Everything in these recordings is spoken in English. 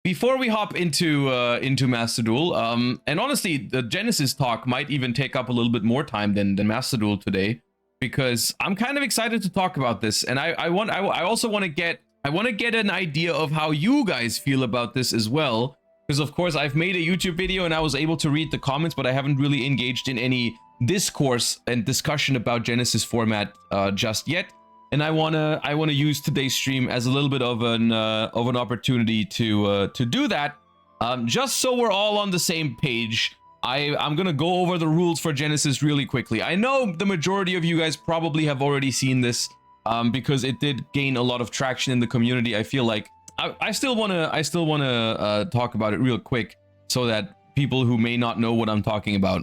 before we hop into Master Duel, and honestly, the Genesis talk might even take up a little bit more time than Master Duel today, because I'm kind of excited to talk about this, and I also want to get an idea of how you guys feel about this as well, because of course I've made a YouTube video and I was able to read the comments, but I haven't really engaged in any discourse and discussion about Genesys Format just yet. And I wanna use today's stream as a little bit of an opportunity to do that, just so we're all on the same page. I'm gonna go over the rules for Genesys really quickly. I know the majority of you guys probably have already seen this, because it did gain a lot of traction in the community. I feel like I still wanna talk about it real quick so that people who may not know what I'm talking about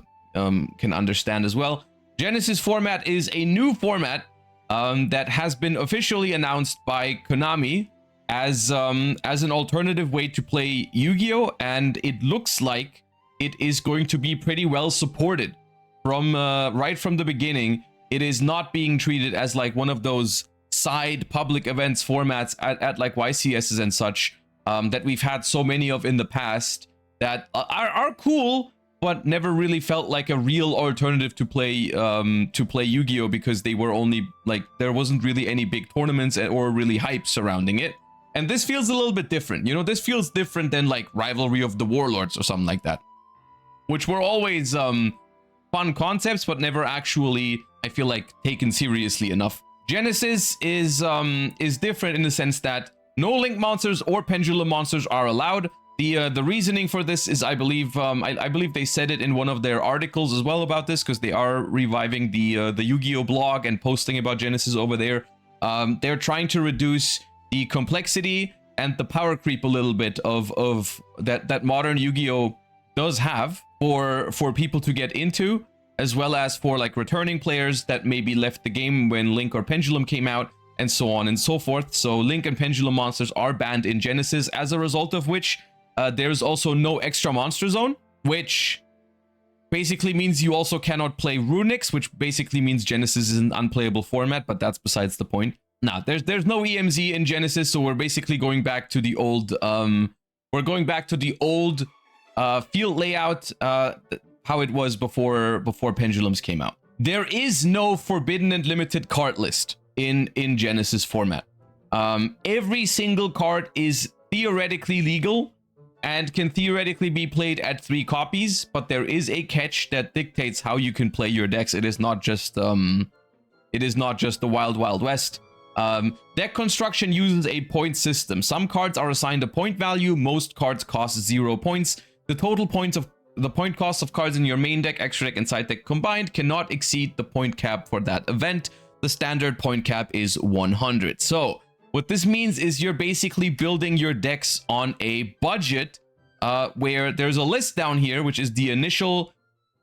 can understand as well. Genesys Format is a new format that has been officially announced by Konami as an alternative way to play Yu-Gi-Oh! And it looks like it is going to be pretty well supported from right from the beginning. It is not being treated as like one of those side public events formats at like YCSs and such that we've had so many of in the past that are cool, but never really felt like a real alternative to play Yu-Gi-Oh! Because they were only like, there wasn't really any big tournaments or really hype surrounding it. And this feels a little bit different, you know. This feels different than like Rivalry of the Warlords or something like that, which were always fun concepts, but never actually, I feel like, taken seriously enough. Genesys is different in the sense that no link monsters or pendulum monsters are allowed. The reasoning for this is, I believe they said it in one of their articles as well about this, because they are reviving the Yu-Gi-Oh blog and posting about Genesys over there. They're trying to reduce the complexity and the power creep a little bit of that modern Yu-Gi-Oh does have for people to get into, as well as for like returning players that maybe left the game when Link or Pendulum came out, and so on and so forth. So Link and Pendulum monsters are banned in Genesys, as a result of which there's also no extra monster zone, which basically means you also cannot play Runics, which basically means Genesys is an unplayable format, but that's besides the point. Now, there's no EMZ in Genesys, so we're basically going back to the old field layout, how it was before Pendulums came out. There is no forbidden and limited card list in Genesys Format. Every single card is theoretically legal and can theoretically be played at 3 copies, but there is a catch that dictates how you can play your decks. It is not just the Wild Wild West. Deck construction uses a point system. Some cards are assigned a point value. Most cards cost 0 points. The total points of the point cost of cards in your main deck, extra deck, and side deck combined cannot exceed the point cap for that event. The standard point cap is 100. So what this means is you're basically building your decks on a budget, where there's a list down here, which is the initial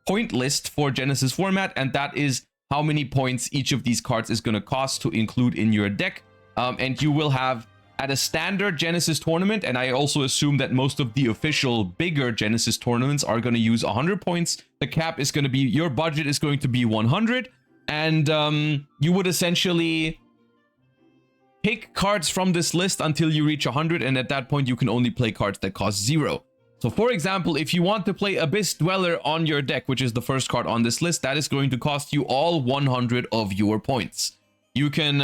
point list for Genesys Format, and that is how many points each of these cards is going to cost to include in your deck. And you will have, at a standard Genesys tournament, and I also assume that most of the official bigger Genesys tournaments are going to use 100 points. The cap is going to be, your budget is going to be 100, and you would essentially pick cards from this list until you reach 100, and at that point you can only play cards that cost 0. So for example, if you want to play Abyss Dweller on your deck, which is the first card on this list, that is going to cost you all 100 of your points. You can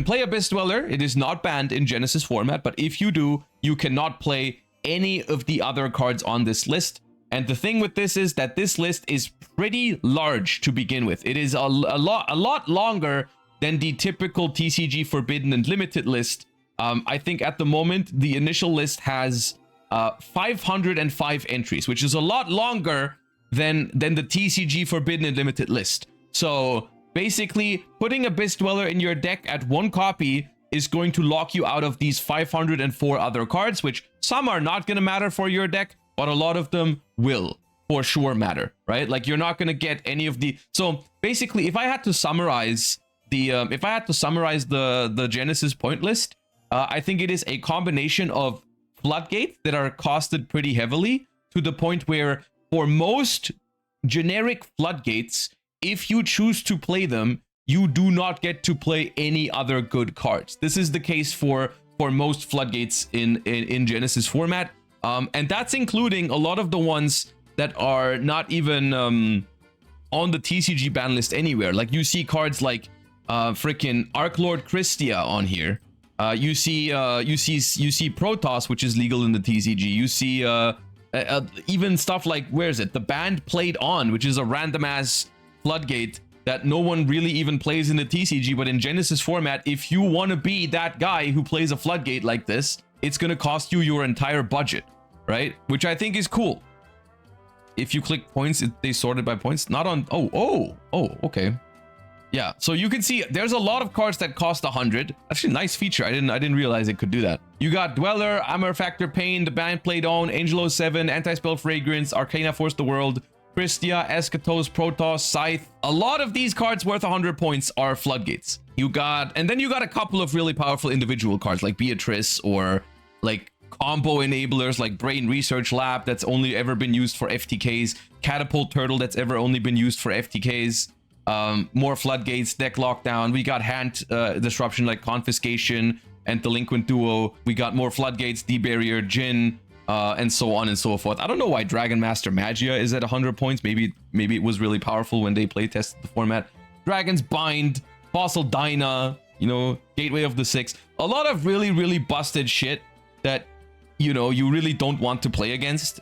play Abyss Dweller. It is not banned in Genesys Format, but if you do, you cannot play any of the other cards on this list. And the thing with this is that this list is pretty large to begin with. It is a lot longer than the typical TCG Forbidden and Limited list. I think at the moment, the initial list has 505 entries, which is a lot longer than the TCG Forbidden and Limited list. So basically, putting Abyss Dweller in your deck at 1 copy is going to lock you out of these 504 other cards, which some are not going to matter for your deck, but a lot of them will for sure matter, right? Like, you're not going to get any of the... So basically, if I had to summarize the Genesys point list, I think it is a combination of floodgates that are costed pretty heavily, to the point where for most generic floodgates, if you choose to play them, you do not get to play any other good cards. This is the case for for most floodgates in Genesys format. And that's including a lot of the ones that are not even on the TCG ban list anywhere. Like you see cards like freaking Archlord Christia on here. You see Protoss, which is legal in the TCG. You see even stuff like, where is it? The Band Played On, which is a random ass floodgate that no one really even plays in the TCG, but in Genesys format, if you want to be that guy who plays a floodgate like this, it's going to cost you your entire budget, right? Which I think is cool. If you click points, they sorted by points, not on... Oh, okay. Yeah, so you can see there's a lot of cards that cost 100. Actually, nice feature. I didn't realize it could do that. You got Dweller, Armor Factor Pain, The Band Played On, Angel 07, Anti-Spell Fragrance, Arcana Force the World, Christia, Eschatos, Protoss, Scythe. A lot of these cards worth 100 points are floodgates. And then you got a couple of really powerful individual cards like Beatrice, or like combo enablers like Brain Research Lab that's only ever been used for FTKs, Catapult Turtle that's ever only been used for FTKs, more floodgates, deck lockdown. We got hand disruption like Confiscation and Delinquent Duo. We got more floodgates, D-Barrier, Jin, and so on and so forth. I don't know why Dragon Master Magia is at 100 points. Maybe it was really powerful when they play tested the format. Dragon's Bind, Fossil Dyna, you know, Gateway of the Six. A lot of really busted shit that, you know, you really don't want to play against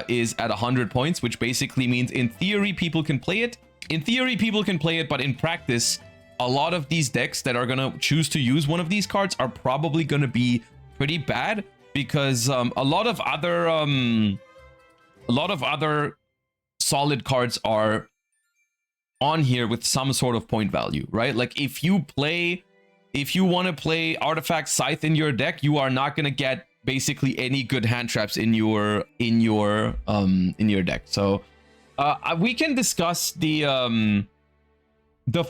is at 100 points, which basically means in theory people can play it. In theory people can play it, but in practice, a lot of these decks that are gonna choose to use one of these cards are probably gonna be pretty bad, because a lot of other solid cards are on here with some sort of point value, right? Like if you want to play Artifact Scythe in your deck, you are not going to get basically any good hand traps in your deck. So we can discuss the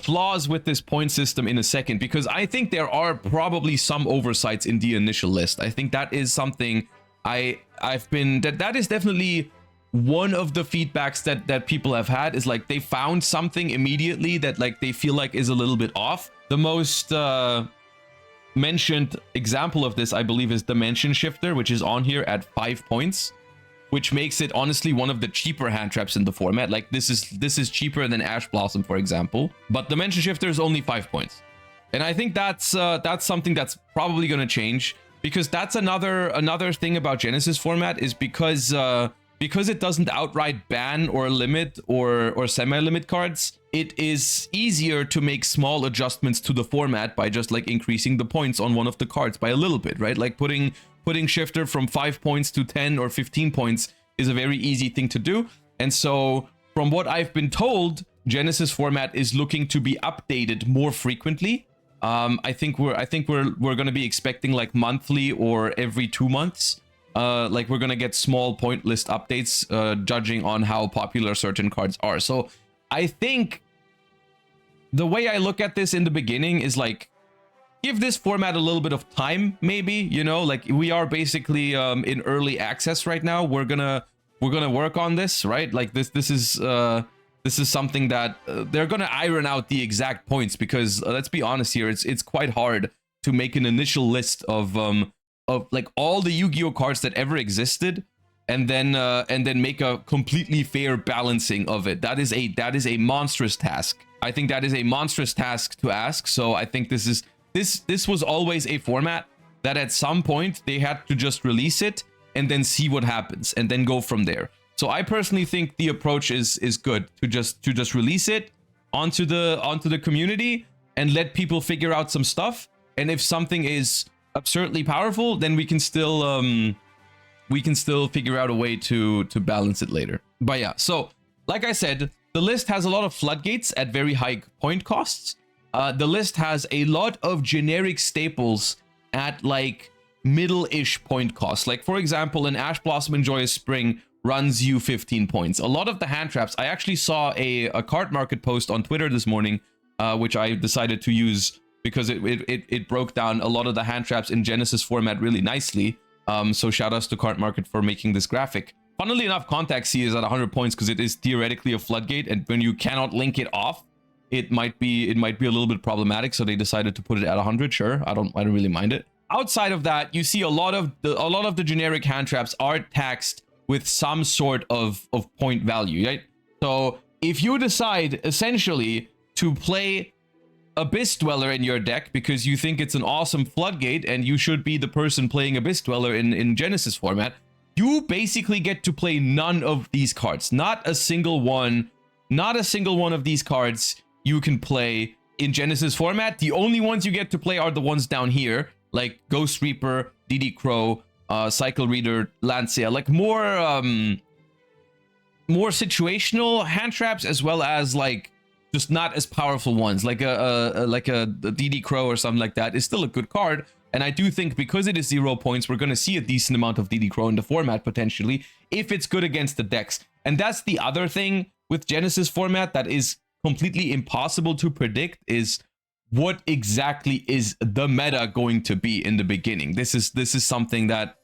flaws with this point system in a second, because I think there are probably some oversights in the initial list. I think that is something that is definitely one of the feedbacks that people have had, is like they found something immediately that like they feel like is a little bit off. The most mentioned example of this, I believe, is Dimension Shifter, which is on here at 5 points, which makes it honestly one of the cheaper hand traps in the format. Like this is cheaper than Ash Blossom, for example, but Dimension Shifter is only 5 points. And I think that's something that's probably going to change, because that's another thing about Genesys format, is because it doesn't outright ban or limit or semi-limit cards, it is easier to make small adjustments to the format by just like increasing the points on one of the cards by a little bit, right? Like putting Shifter from 5 points to 10 or 15 points is a very easy thing to do. And so from what I've been told, Genesys format is looking to be updated more frequently. I think we're going to be expecting like monthly or every 2 months. Like we're gonna get small point list updates, judging on how popular certain cards are. So I think the way I look at this in the beginning is like, give this format a little bit of time, maybe, you know, like we are basically in early access right now. We're gonna work on this, right? Like this is something that they're gonna iron out the exact points, because let's be honest here, it's quite hard to make an initial list of like all the Yu-Gi-Oh cards that ever existed, and then make a completely fair balancing of it. That is a monstrous task. I think that is a monstrous task to ask. So I think this was always a format that at some point they had to just release it and then see what happens and then go from there. So I personally think the approach is good to just release it onto the community and let people figure out some stuff. And if something is absurdly powerful, then we can still figure out a way to balance it later. But yeah, so like I said, the list has a lot of floodgates at very high point costs. The list has a lot of generic staples at like middle-ish point costs. Like for example, an Ash Blossom and Joyous Spring runs you 15 points. A lot of the hand traps, I actually saw a card market post on Twitter this morning, which I decided to use because it broke down a lot of the hand traps in Genesys format really nicely. So shout outs to Card Market for making this graphic. Funnily enough, Contact C is at 100 points because it is theoretically a floodgate, and when you cannot link it off, it might be a little bit problematic. So they decided to put it at 100. Sure, I don't really mind it. outside of that, you see a lot of the generic hand traps are taxed with some sort of point value, right? So if you decide essentially to play Abyss Dweller in your deck because you think it's an awesome floodgate and you should be the person playing Abyss Dweller in Genesys format, you basically get to play none of these cards. Not a single one of these cards you can play in Genesys format. The only ones you get to play are the ones down here, like Ghost Reaper, DD Crow, Cycle Reader, Lancea, like more situational hand traps, as well as like just not as powerful ones, like a DD Crow or something like that is still a good card. And I do think because it is 0 points, we're going to see a decent amount of DD Crow in the format potentially, if it's good against the decks. And that's the other thing with Genesys format that is completely impossible to predict, is what exactly is the meta going to be in the beginning. This is something that,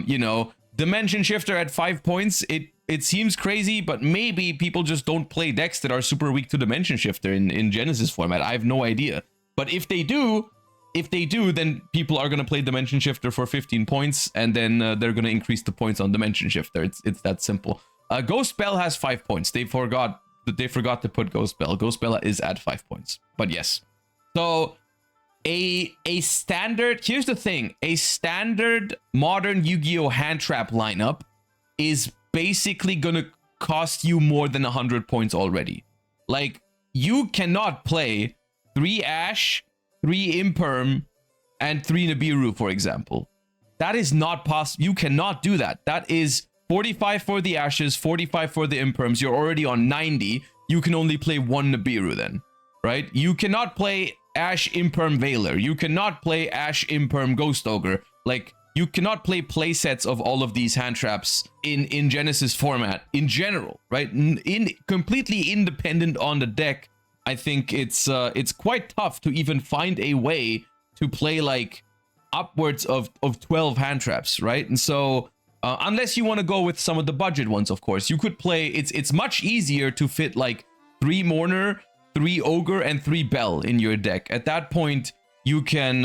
you know, Dimension Shifter at 5 points, it seems crazy, but maybe people just don't play decks that are super weak to Dimension Shifter in Genesys format. I have no idea. But if they do, then people are going to play Dimension Shifter for 15 points, and then they're going to increase the points on Dimension Shifter. It's that simple. Ghost Bell has 5 points. They forgot to put Ghost Bell. Ghost Bell is at 5 points. But yes. So a standard, here's the thing, a standard modern Yu-Gi-Oh hand trap lineup is basically going to cost you more than 100 points already. Like, you cannot play 3 Ash, 3 Imperm, and 3 Nibiru, for example. That is not possible. You cannot do that. That is 45 for the Ashes, 45 for the Imperms. You're already on 90. You can only play 1 Nibiru then, right? You cannot play Ash Imperm Veiler. You cannot play Ash Imperm Ghost Ogre. Like, you cannot play playsets of all of these hand traps in Genesys format in general, right? Completely independent on the deck. I think it's quite tough to even find a way to play like upwards of 12 hand traps, right? And so unless you want to go with some of the budget ones, of course, you could play. It's much easier to fit like 3 Mourner, 3 Ogre, and 3 Bell in your deck. At that point, you can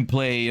play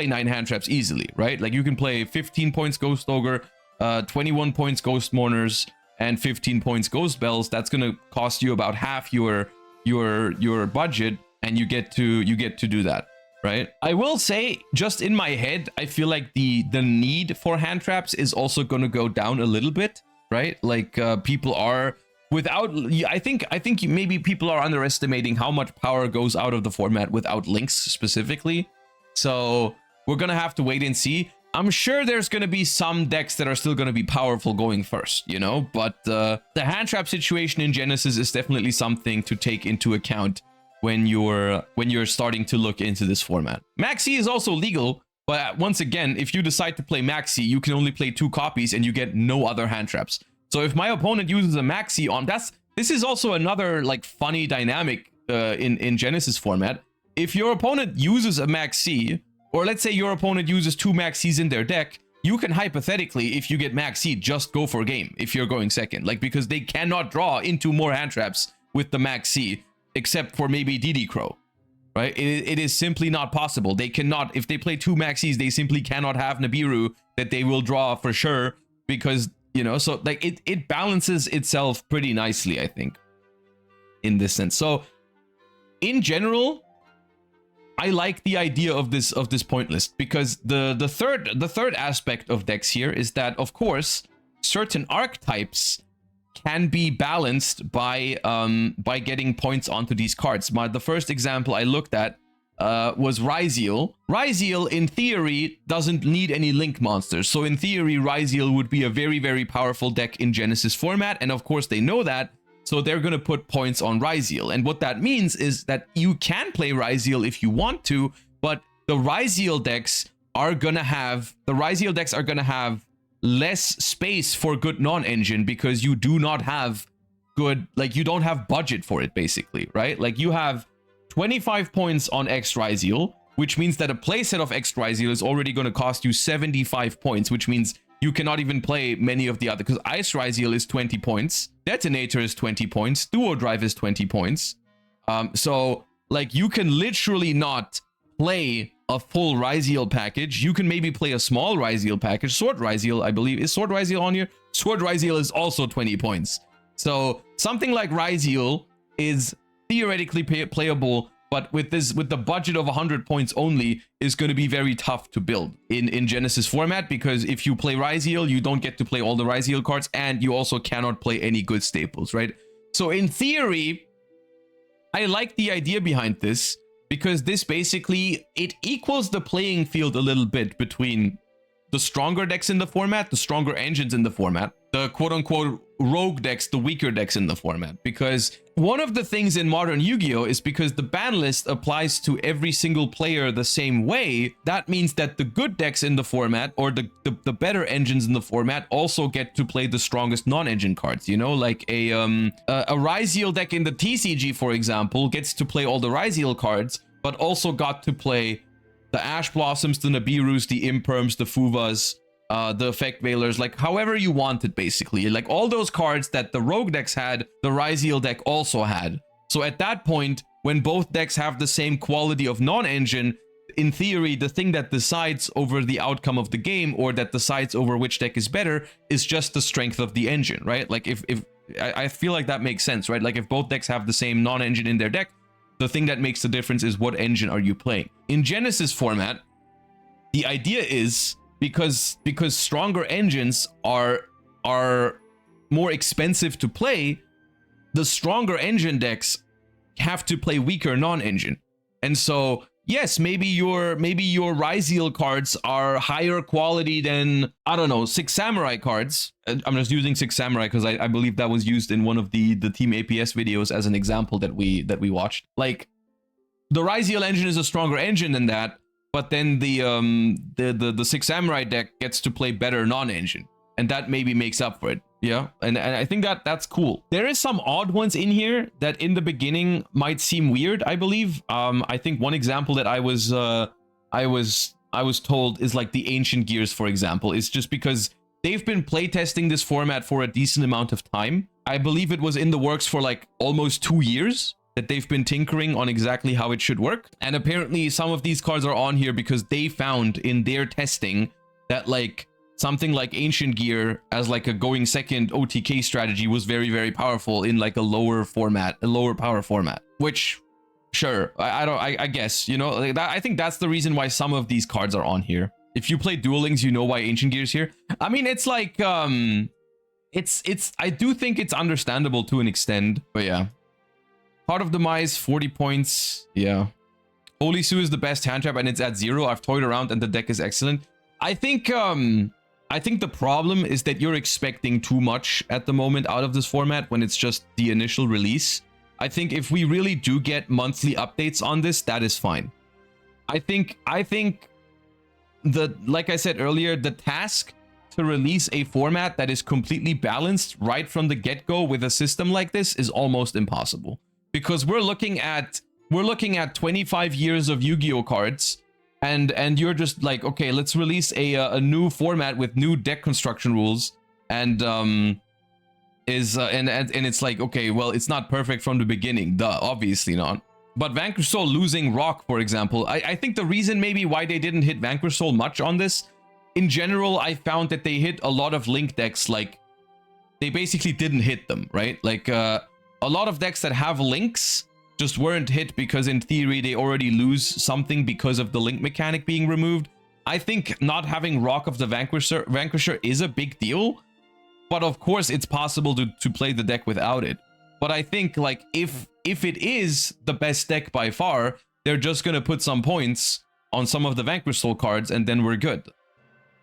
9 hand traps easily, right? Like, you can play 15 points Ghost Ogre, 21 points Ghost Mourners, and 15 points Ghost Bells. That's gonna cost you about half your budget, and you get to do that, right? I will say, just in my head, I feel like the need for hand traps is also gonna go down a little bit, right? Like, people are I think maybe people are underestimating how much power goes out of the format without links specifically. So we're gonna have to wait and see. I'm sure there's gonna be some decks that are still gonna be powerful going first, you know, but the hand trap situation in Genesys is definitely something to take into account when you're starting to look into this format. Maxi is also legal, but once again, if you decide to play Maxi, you can only play 2 copies and you get no other hand traps. So if my opponent uses a Maxi on, this is also another like funny dynamic in Genesys format. If your opponent uses a Maxi, or let's say your opponent uses 2 Maxis in their deck, you can hypothetically, if you get Maxi, just go for game if you're going second. Like, because they cannot draw into more hand traps with the Maxi, except for maybe DD Crow, right? It is simply not possible. They cannot, if they play 2 Maxis, they simply cannot have Nibiru that they will draw for sure, because, you know, so like it balances itself pretty nicely, I think, in this sense. So in general, I like the idea of this point list, because the third aspect of decks here is that, of course, certain archetypes can be balanced by getting points onto these cards. The first example I looked at was Ryziel. Ryziel, in theory, doesn't need any link monsters. So in theory, Ryziel would be a very, very powerful deck in Genesys format. And of course, they know that. So they're going to put points on Ryziel. And what that means is that you can play Ryziel if you want to, but the Ryziel decks are going to have less space for good non-engine, because you do not have good, like, you don't have budget for it, basically, right? Like, you have 25 points on X Ryziel, which means that a playset of X Ryziel is already going to cost you 75 points, which means you cannot even play many of the other, because Ice Ryziel is 20 points, Detonator is 20 points, Duo Drive is 20 points. So, like, you can literally not play a full Ryziel package. You can maybe play a small Ryziel package. Sword Ryziel, I believe. Is Sword Ryziel on here? Sword Ryziel is also 20 points. So something like Ryziel is theoretically playable, but with the budget of 100 points only, is going to be very tough to build in Genesys format, because if you play Ryziel, you don't get to play all the Ryziel cards, and you also cannot play any good staples, right? So in theory, I like the idea behind this, because this basically, it equals the playing field a little bit between the stronger decks in the format, the stronger engines in the format, the quote-unquote rogue decks, the weaker decks in the format. Because one of the things in modern Yu-Gi-Oh! Is because the ban list applies to every single player the same way, that means that the good decks in the format, or the better engines in the format, also get to play the strongest non-engine cards, you know? Like a Ryziel deck in the TCG, for example, gets to play all the Ryziel cards, but also got to play the Ash Blossoms, the Nibirus, the Imperms, the Fuvas, the Effect Veilers, like however you want it, basically. Like all those cards that the Rogue decks had, the Ryziel deck also had. So at that point, when both decks have the same quality of non-engine, in theory, the thing that decides over the outcome of the game, or that decides over which deck is better, is just the strength of the engine, right? Like if I feel like that makes sense, right? Like if both decks have the same non-engine in their deck, the thing that makes the difference is what engine are you playing. In Genesys format, the idea is because stronger engines are more expensive to play, the stronger engine decks have to play weaker non-engine. And so yes, maybe your Ryziel cards are higher quality than, I don't know, 6 Samurai cards. I'm just using 6 Samurai because I believe that was used in one of the Team APS videos as an example that we watched. Like, the Ryziel engine is a stronger engine than that, but then the 6 Samurai deck gets to play better non-engine, and that maybe makes up for it. Yeah, and I think that's cool. There is some odd ones in here that in the beginning might seem weird, I believe. I think one example that I was told is like the Ancient Gears, for example, is just because they've been playtesting this format for a decent amount of time. I believe it was in the works for like almost 2 years that they've been tinkering on exactly how it should work. And apparently some of these cards are on here because they found in their testing that like something like Ancient Gear as like a going second OTK strategy was very, very powerful in like a lower power format, which sure, I guess, you know, like that, I think that's the reason why some of these cards are on here. If you play Duel Links, you know why Ancient Gear's here. I mean, it's like, I do think it's understandable to an extent, but yeah. Heart of Demise, 40 points. Yeah. Holy Sue is the best hand trap and it's at 0. I've toyed around and the deck is excellent. I think the problem is that you're expecting too much at the moment out of this format when it's just the initial release. I think if we really do get monthly updates on this, that is fine. I think like I said earlier, the task to release a format that is completely balanced right from the get-go with a system like this is almost impossible. Because we're looking at 25 years of Yu-Gi-Oh cards, and you're just like, okay, let's release a new format with new deck construction rules, and it's like, okay, well, it's not perfect from the beginning, duh, obviously not. But Vanquish Soul losing Rock, for example, I think the reason maybe why they didn't hit Vanquish Soul much on this, in general, I found that they hit a lot of Link decks, like, they basically didn't hit them, right? Like, a lot of decks that have links just weren't hit because in theory they already lose something because of the link mechanic being removed. I think not having Rock of the Vanquisher is a big deal, but of course it's possible to play the deck without it. But I think like if it is the best deck by far, they're just gonna put some points on some of the Vanquish Soul cards and then we're good.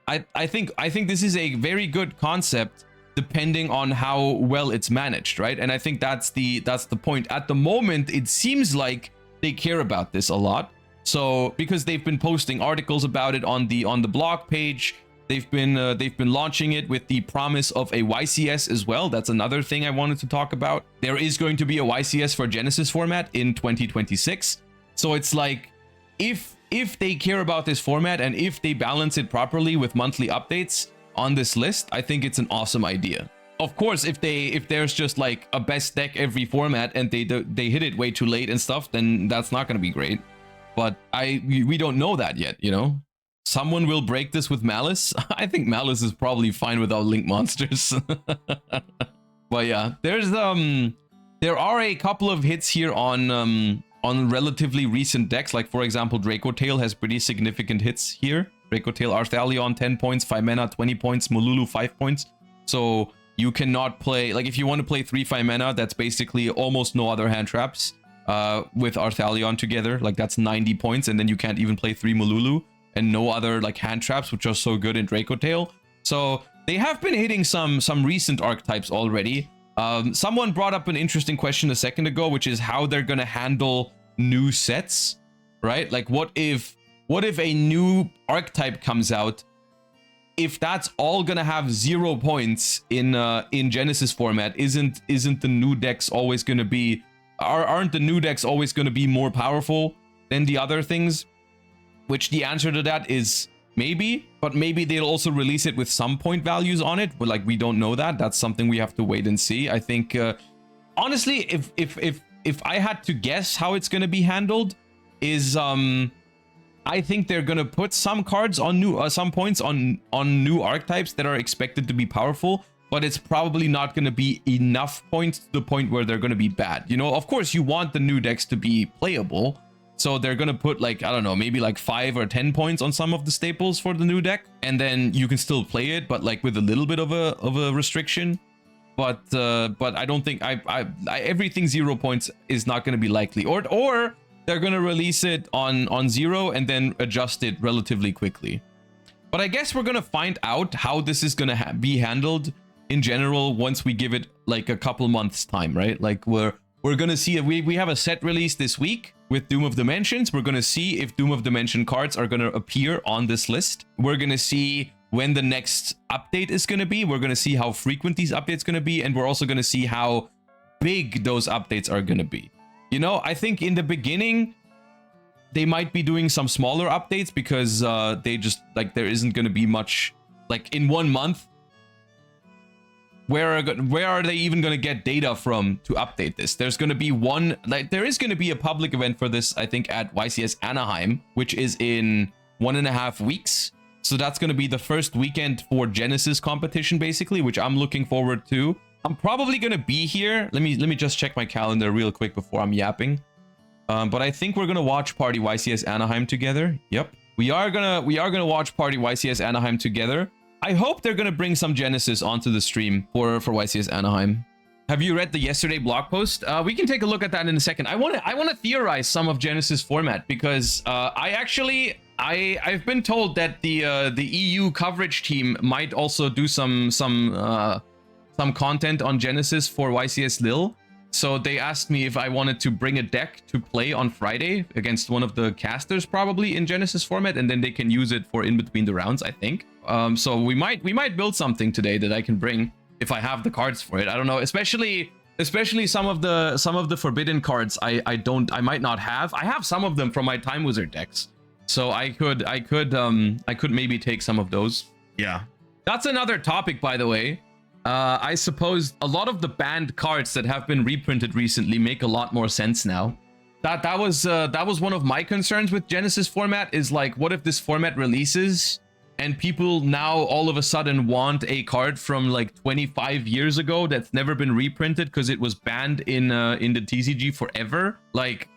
I think this is a very good concept depending on how well it's managed, right? And I think that's the point. At the moment, it seems like they care about this a lot. So because they've been posting articles about it on the blog page, they've been launching it with the promise of a YCS as well. That's another thing I wanted to talk about. There is going to be a YCS for Genesys format in 2026. So it's like if they care about this format and if they balance it properly with monthly updates on this list, I think it's an awesome idea. Of course, if there's just like a best deck every format and they hit it way too late and stuff, then that's not going to be great. But we don't know that yet, you know? Someone will break this with Malice. I think Malice is probably fine without Link monsters. But yeah, there are a couple of hits here on relatively recent decks. Like for example, Draco Tail has pretty significant hits here. Draco Tail Arthalion 10 points, 5 mana 20 points, Mululu 5 points. So you cannot play, like if you want to play 3/5 mana, that's basically almost no other hand traps with Arthalion together. Like that's 90 points, and then you can't even play 3 Mululu and no other like hand traps, which are so good in Draco Tail. So they have been hitting some recent archetypes already. Someone brought up an interesting question a second ago, which is how they're gonna handle new sets, right? Like what if a new archetype comes out? If that's all gonna have 0 points in Genesys format, isn't the new decks always gonna be aren't the new decks always gonna be more powerful than the other things? Which the answer to that is maybe, but maybe they'll also release it with some point values on it, but like we don't know that. That's something we have to wait and see. I think honestly, if I had to guess how it's gonna be handled, is I think they're gonna put some cards on new some points on new archetypes that are expected to be powerful, but it's probably not gonna be enough points to the point where they're gonna be bad. You know, of course you want the new decks to be playable, so they're gonna put like, I don't know, maybe like 5 or 10 points on some of the staples for the new deck, and then you can still play it, but like with a little bit of a restriction. But I don't think everything 0 points is not gonna be likely, or they're gonna release it on 0 and then adjust it relatively quickly. But I guess we're gonna find out how this is gonna be handled in general once we give it like a couple months time, right? Like we're gonna see if we have a set release this week with Doom of Dimensions. We're gonna see if Doom of Dimension cards are gonna appear on this list. We're gonna see when the next update is gonna be. We're gonna see how frequent these updates gonna be, and we're also gonna see how big those updates are gonna be. You know, I think in the beginning they might be doing some smaller updates because they just like there isn't gonna be much like in 1 month. Where are they even going to get data from to update this? There's going to be there is going to be a public event for this, I think, at YCS Anaheim, which is in 1.5 weeks. So that's going to be the first weekend for Genesys competition, basically, which I'm looking forward to. I'm probably going to be here. Let me just check my calendar real quick before I'm yapping. But I think we're going to watch Party YCS Anaheim together. Yep. We are going to watch Party YCS Anaheim together. I hope they're gonna bring some Genesys onto the stream for YCS Anaheim. Have you read the yesterday blog post? We can take a look at that in a second. I wanna theorize some of Genesys format because I've been told that the EU coverage team might also do some content on Genesys for YCS Lille. So they asked me if I wanted to bring a deck to play on Friday against one of the casters, probably in Genesys format, and then they can use it for in between the rounds, I think. So we might build something today that I can bring if I have the cards for it. I don't know, especially some of the forbidden cards I might not have. I have some of them from my Time Wizard decks, so I could maybe take some of those. Yeah, that's another topic, by the way. I suppose a lot of the banned cards that have been reprinted recently make a lot more sense now. That was one of my concerns with Genesys format, is like, what if this format releases and people now all of a sudden want a card from like 25 years ago that's never been reprinted because it was banned in the TCG forever? Like,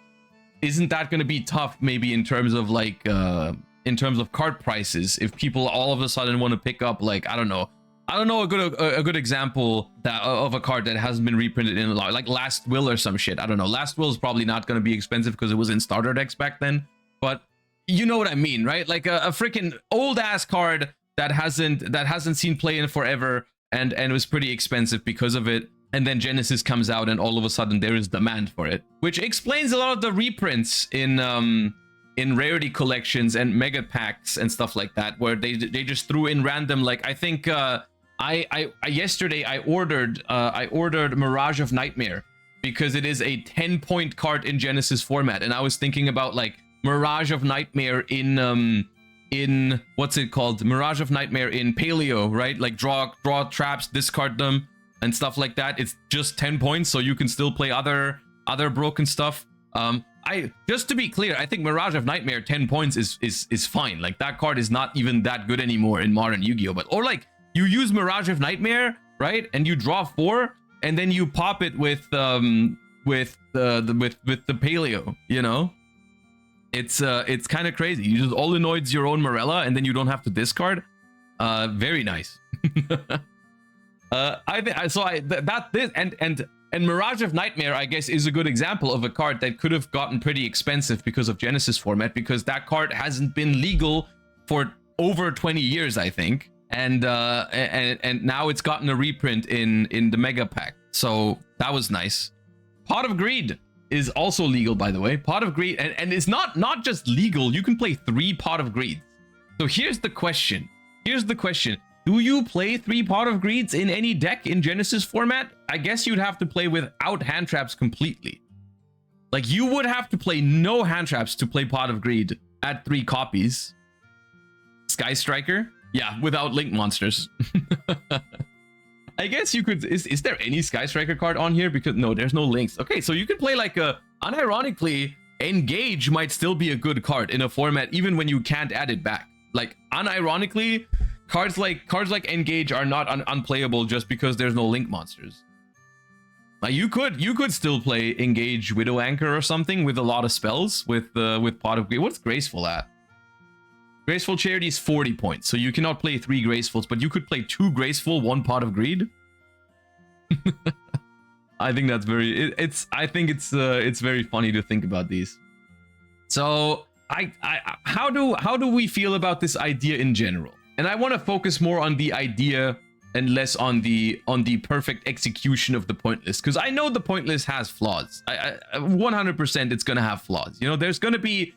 isn't that going to be tough maybe in terms of like in terms of card prices, if people all of a sudden want to pick up, like, I don't know a good example of a card that hasn't been reprinted in a lot, like Last Will or some shit. I don't know. Last Will is probably not going to be expensive because it was in starter decks back then, but you know what I mean, right? Like a freaking old ass card that hasn't seen play in forever and was pretty expensive because of it. And then Genesys comes out and all of a sudden there is demand for it, which explains a lot of the reprints in rarity collections and mega packs and stuff like that, where they just threw in random, like, I think yesterday I ordered Mirage of Nightmare because it is a 10-point card in Genesys format, and I was thinking about like Mirage of Nightmare in what's it called, Mirage of Nightmare in Paleo, right? Like draw traps, discard them and stuff like that. It's just 10 points, so you can still play other broken stuff. I just to be clear, I think Mirage of Nightmare 10 points is fine. Like that card is not even that good anymore in modern Yu-Gi-Oh. But or like you use Mirage of Nightmare, right? And you draw 4, and then you pop it with the Paleo, you know? It's kind of crazy. You just Olinoids your own Morella, and then you don't have to discard. Very nice. And Mirage of Nightmare, I guess, is a good example of a card that could have gotten pretty expensive because of Genesys Format, because that card hasn't been legal for over 20 years, I think, and now it's gotten a reprint in the Mega Pack, so that was nice. Pot of Greed is also legal, by the way. Pot of Greed, and it's not just legal. You can play 3 Pot of Greeds. So here's the question. Do you play 3 Pot of Greeds in any deck in Genesys Format? I guess you'd have to play without hand traps completely. Like, you would have to play no hand traps to play Pot of Greed at 3 copies. Sky Striker? Yeah, without link monsters. I guess you could... Is there any Sky Striker card on here? Because no, there's no links. Okay, so you could play like a... Unironically, Engage might still be a good card in a format even when you can't add it back. Like, unironically... Cards like Engage are not unplayable just because there's no link monsters. Like you could still play Engage Widow Anchor or something with a lot of spells with Pot of Greed. What's Graceful at? Graceful Charity is 40 points, so you cannot play 3 Gracefuls, but you could play 2 Graceful, 1 Pot of Greed. I think that's very. I think it's very funny to think about these. So how do we feel about this idea in general? And I want to focus more on the idea and less on the perfect execution of the point list, because I know the point list has flaws. 100% it's gonna have flaws. You know, there's gonna be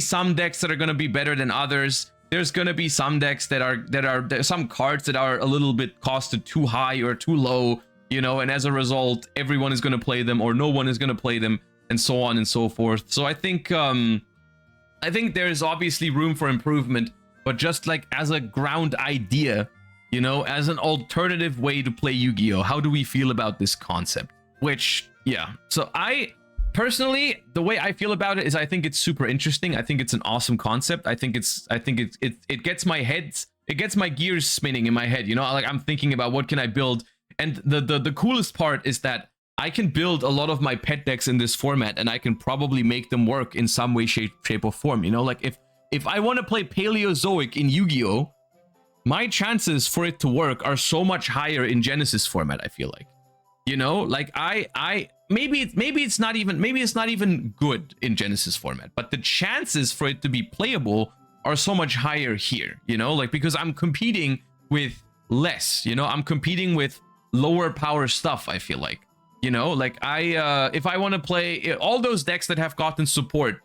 some decks that are gonna be better than others. There's gonna be some decks there's some cards that are a little bit costed too high or too low. You know, and as a result, everyone is gonna play them or no one is gonna play them, and so on and so forth. So I think there's obviously room for improvement. But just like as a ground idea, you know, as an alternative way to play Yu-Gi-Oh, how do we feel about this concept? Which, yeah. So I personally, the way I feel about it is I think it's super interesting. I think it's an awesome concept. I think it gets my gears spinning in my head. You know, like I'm thinking about what can I build, and the coolest part is that I can build a lot of my pet decks in this format, and I can probably make them work in some way, shape or form. You know, like if I want to play Paleozoic in Yu-Gi-Oh, my chances for it to work are so much higher in Genesys Format, I feel like. You know, like maybe it's not even good in Genesys Format, but the chances for it to be playable are so much higher here, you know, like because I'm competing with less, you know, I'm competing with lower power stuff, I feel like. You know, like if I want to play all those decks that have gotten support,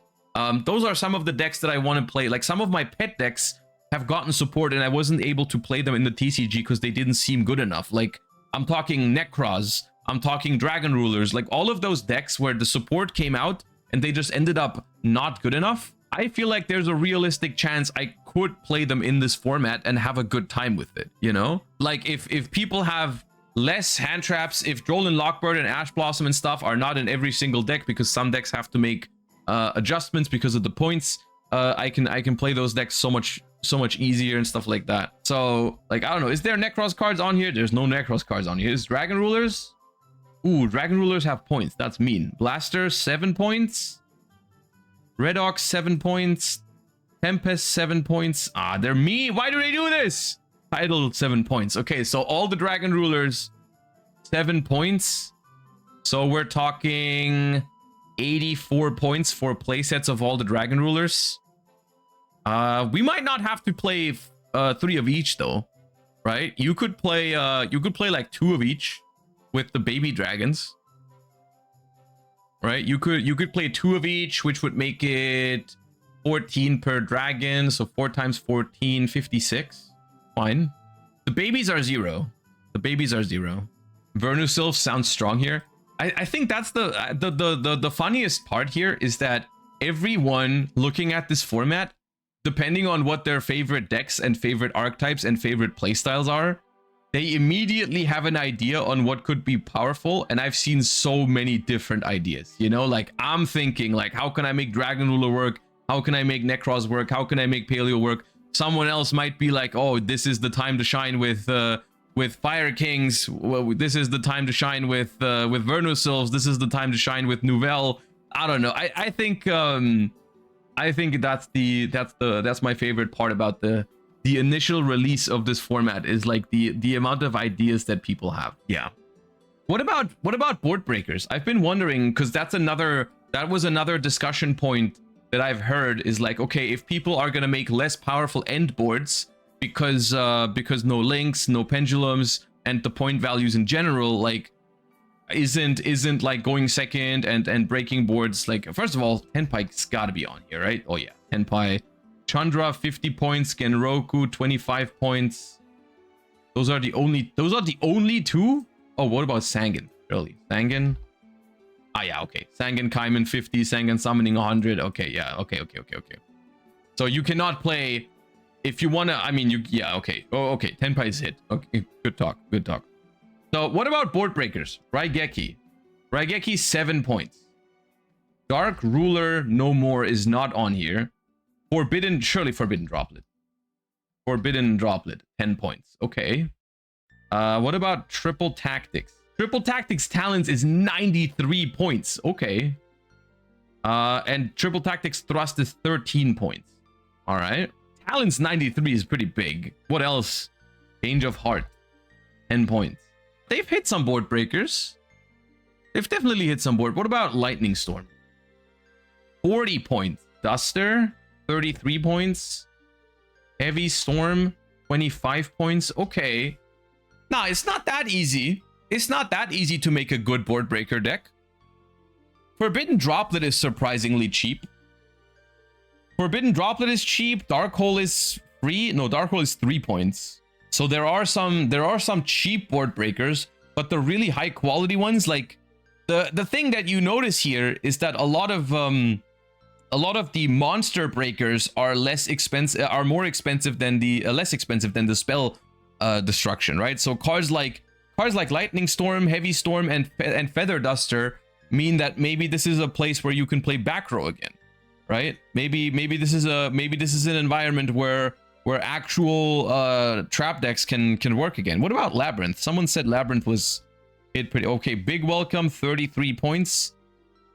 those are some of the decks that I want to play. Like some of my pet decks have gotten support and I wasn't able to play them in the TCG because they didn't seem good enough. Like I'm talking Necros, I'm talking Dragon Rulers, like all of those decks where the support came out and they just ended up not good enough. I feel like there's a realistic chance I could play them in this format and have a good time with it, you know? Like if people have less hand traps, if Droll Lockbird and Ash Blossom and stuff are not in every single deck because some decks have to make adjustments because of the points, I can play those decks so much easier and stuff like that. So like I don't know, is there Necros cards on here? There's no Necros cards on here. Is Dragon Rulers? Ooh, Dragon Rulers have points. That's mean. Blaster 7 points. Red Ox 7 points. Tempest 7 points. Ah, they're mean. Why do they do this? Tidal 7 points. Okay, so all the Dragon Rulers 7 points. So we're talking 84 points for playsets of all the Dragon Rulers. We might not have to play 3 of each though, right? You could play like 2 of each with the baby dragons, right? You could play 2 of each, which would make it 14 per dragon, so 4 times 14, 56. Fine. The babies are 0. The babies are 0. Vernusylph sounds strong here. I think that's the funniest part here is that everyone looking at this format, depending on what their favorite decks and favorite archetypes and favorite playstyles are, they immediately have an idea on what could be powerful, and I've seen so many different ideas, you know, like I'm thinking like, how can I make Dragon Ruler work? How can I make Necros work? How can I make Paleo work? Someone else might be like, oh, this is the time to shine with Fire Kings. Well, this is the time to shine with Vernusylphs. This is the time to shine with Nouvelle. I don't know. I think that's my favorite part about the initial release of this format is like the amount of ideas that people have. Yeah. What about board breakers? I've been wondering, because that was another discussion point that I've heard, is like, okay, if people are gonna make less powerful end boards because no links, no pendulums, and the point values in general, like, isn't like going second and breaking boards, like, first of all, Tenpai's gotta be on here, right? Oh yeah, Tenpai. Chandra 50 points, Genroku 25 points. Those are the only two? Oh, what about Sangan? Really? Sangan? Ah yeah, okay. Sangan Kaiman 50, Sangan summoning 100. Okay, yeah, okay. So you cannot play if you wanna, I mean, yeah, okay. Oh, okay, Tenpai's hit. Okay, good talk. So what about board breakers? Raigeki 7 points. Dark Ruler no more is not on here. Forbidden Droplet. 10 points. Okay. What about Triple Tactics? Triple Tactics Talents is 93 points. Okay. And Triple Tactics Thrust is 13 points. All right. Talents 93 is pretty big. What else? Change of Heart, 10 points. They've hit some board breakers. They've definitely hit some board. What about Lightning Storm? 40 points. Duster, 33 points. Heavy Storm, 25 points. Okay. Nah, it's not that easy. It's not that easy to make a good board breaker deck. Forbidden Droplet is surprisingly cheap. Forbidden Droplet is cheap. Dark Hole is free. No, Dark Hole is 3 points. So there are some cheap board breakers, but the really high quality ones, like the thing that you notice here is that a lot of the monster breakers are more expensive than the less expensive than the spell destruction, right? So cards like Lightning Storm, Heavy Storm, and Feather Duster mean that maybe this is a place where you can play back row again, right? Maybe this is an environment where actual trap decks can work again. What about Labyrinth? Someone said Labyrinth was hit pretty okay. Big Welcome, 33 points.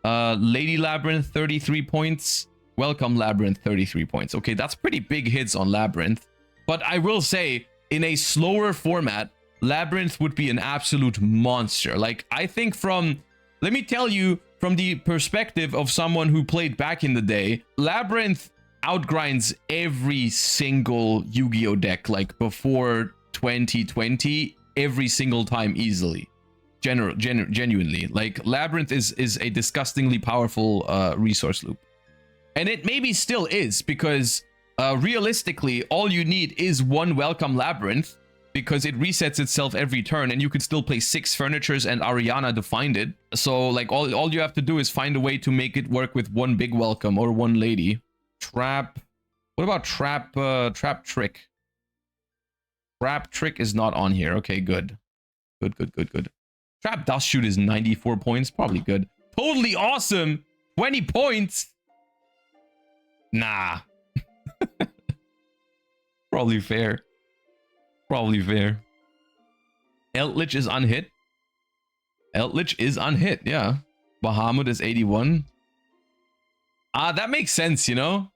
Lady Labyrinth, 33 points. Welcome Labyrinth, 33 points. Okay, that's pretty big hits on Labyrinth. But I will say, in a slower format, Labyrinth would be an absolute monster. Like, I think let me tell you, from the perspective of someone who played back in the day, Labyrinth outgrinds every single Yu-Gi-Oh deck, like before 2020, every single time easily. Genuinely, like, Labyrinth is a disgustingly powerful resource loop, and it maybe still is, because realistically all you need is one Welcome Labyrinth, because it resets itself every turn, and you could still play 6 Furnitures and Ariana to find it. So like all you have to do is find a way to make it work with one Big Welcome or one Lady. Trap. What about Trap Trick? Trap Trick is not on here. Okay, good. Trap Dust Shoot is 94 points. Probably good. Totally Awesome, 20 points. Nah. Probably fair. Eldritch is unhit. Yeah. Bahamut is 81. That makes sense, you know?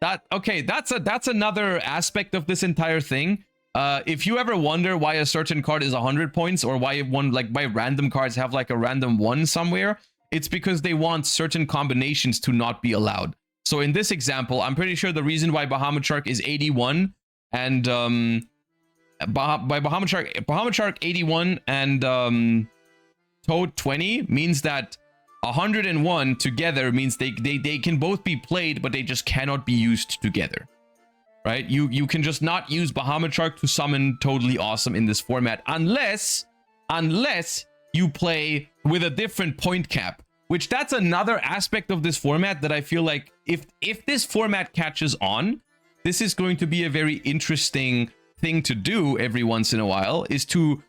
That's another aspect of this entire thing. If you ever wonder why a certain card is 100 points, or why random cards have like a random 1 somewhere, it's because they want certain combinations to not be allowed. So in this example, I'm pretty sure the reason why Bahamut Shark is 81 and Bahamut Shark 81 and Toad 20 means that 101 together means they can both be played, but they just cannot be used together. Right? You can just not use Bahamut Shark to summon Totally Awesome in this format unless you play with a different point cap, which that's another aspect of this format that I feel like if this format catches on, this is going to be a very interesting thing to do every once in a while is to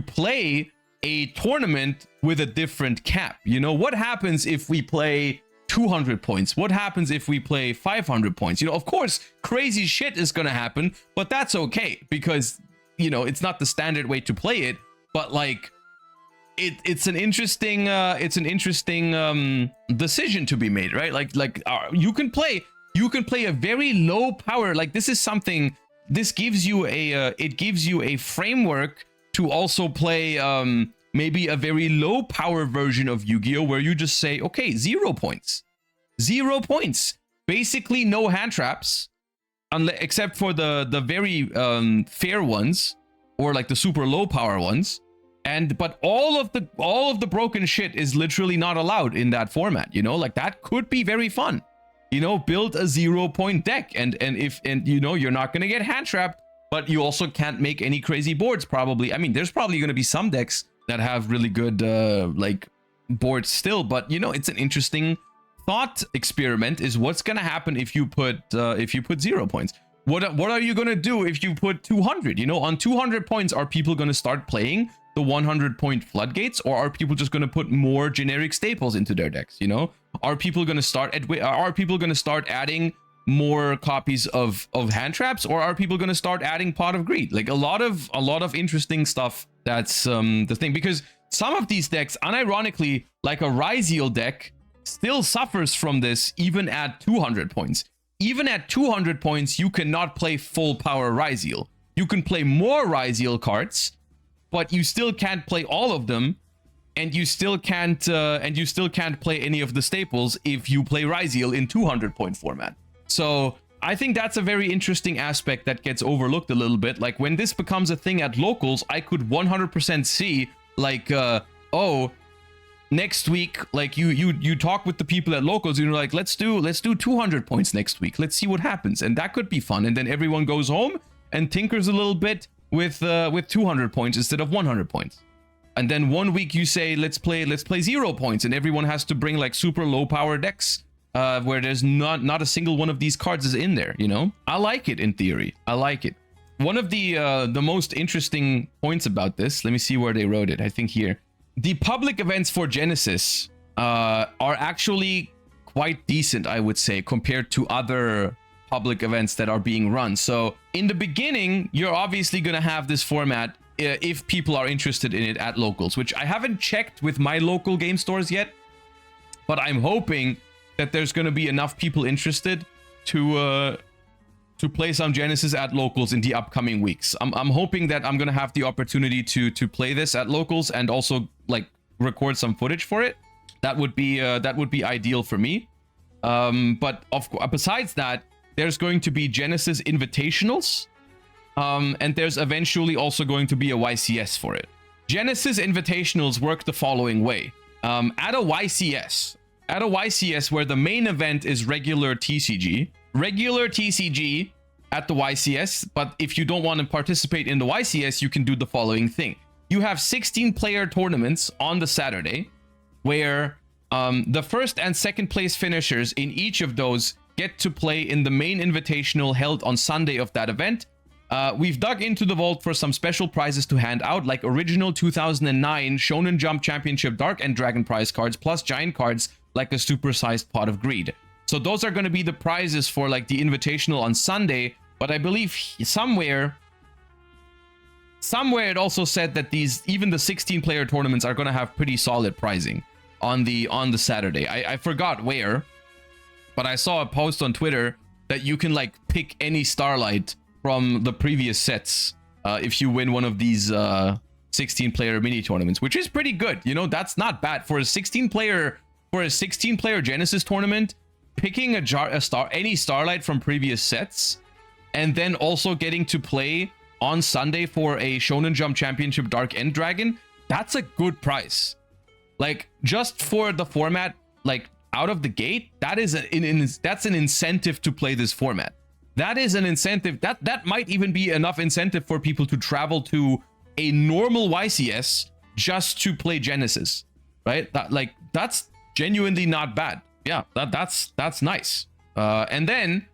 play a tournament with a different cap. You know, what happens if we play 200 points? What happens if we play 500 points? You know, of course, crazy shit is gonna happen, but that's okay because, you know, it's not the standard way to play it. But like, it's an interesting decision to be made, right? Like you can play a very low power. Like, this is something. This gives you a framework to also play maybe a very low power version of Yu-Gi-Oh, where you just say, okay, 0 points, basically no hand traps, except for the very fair ones, or like the super low power ones. But all of the broken shit is literally not allowed in that format, you know? Like, that could be very fun. You know, build a 0-point deck, and you know, you're not gonna get hand trapped, but you also can't make any crazy boards probably. I mean, there's probably gonna be some decks that have really good like boards still, but you know, it's an interesting thought experiment, is what's gonna happen if you put 0 points. What are you gonna do if you put 200? You know, on 200 points, are people gonna start playing the 100-point floodgates, or are people just going to put more generic staples into their decks? You know, are people going to start adding more copies of hand traps, or are people going to start adding Pot of Greed? Like, a lot of interesting stuff. That's the thing, because some of these decks, unironically, like a Ryziel deck, still suffers from this even at 200 points. Even at 200 points, you cannot play full power Ryziel. You can play more Ryziel cards, but you still can't play all of them, and you still can't play any of the staples if you play Ryziel in 200-point format. So I think that's a very interesting aspect that gets overlooked a little bit. Like, when this becomes a thing at locals, I could 100% see, like, oh, next week, like, you talk with the people at locals, and you're like, let's do 200 points next week. Let's see what happens, and that could be fun. And then everyone goes home and tinkers a little bit with 200 points instead of 100 points. And then one week you say, let's play 0 points, and everyone has to bring like super low power decks where there's not a single one of these cards is in there, you know? I like it in theory. I like it. One of the most interesting points about this, let me see where they wrote it. I think here. The public events for Genesys are actually quite decent, I would say, compared to other public events that are being run. So in the beginning, you're obviously going to have this format if people are interested in it at locals, which I haven't checked with my local game stores yet, but I'm hoping that there's going to be enough people interested to play some Genesys at locals in the upcoming weeks. I'm hoping that I'm going to have the opportunity to play this at locals and also like record some footage for it. That would be ideal for me. But besides that, there's going to be Genesys Invitationals, and there's eventually also going to be a YCS for it. Genesys Invitationals work the following way. At a YCS where the main event is regular TCG at the YCS, but if you don't want to participate in the YCS, you can do the following thing. You have 16-player tournaments on the Saturday, where the first and second place finishers in each of those get to play in the main invitational held on Sunday of that event. We've dug into the vault for some special prizes to hand out, like original 2009 Shonen Jump Championship Dark and Dragon prize cards, plus giant cards like a supersized Pot of Greed. So those are going to be the prizes for like the invitational on Sunday. But I believe somewhere it also said that even the 16-player tournaments are going to have pretty solid pricing on the Saturday. I forgot where, but I saw a post on Twitter that you can like pick any Starlight from the previous sets if you win one of these 16-player mini tournaments, which is pretty good. You know, that's not bad for a 16-player Genesys tournament. Picking any Starlight from previous sets, and then also getting to play on Sunday for a Shonen Jump Championship Dark and Dragon, that's a good price. Like, just for the format, like out of the gate, that's an incentive to play this format. That is an incentive that might even be enough incentive for people to travel to a normal YCS just to play Genesys, right? That's genuinely not bad. Yeah, that's nice. And then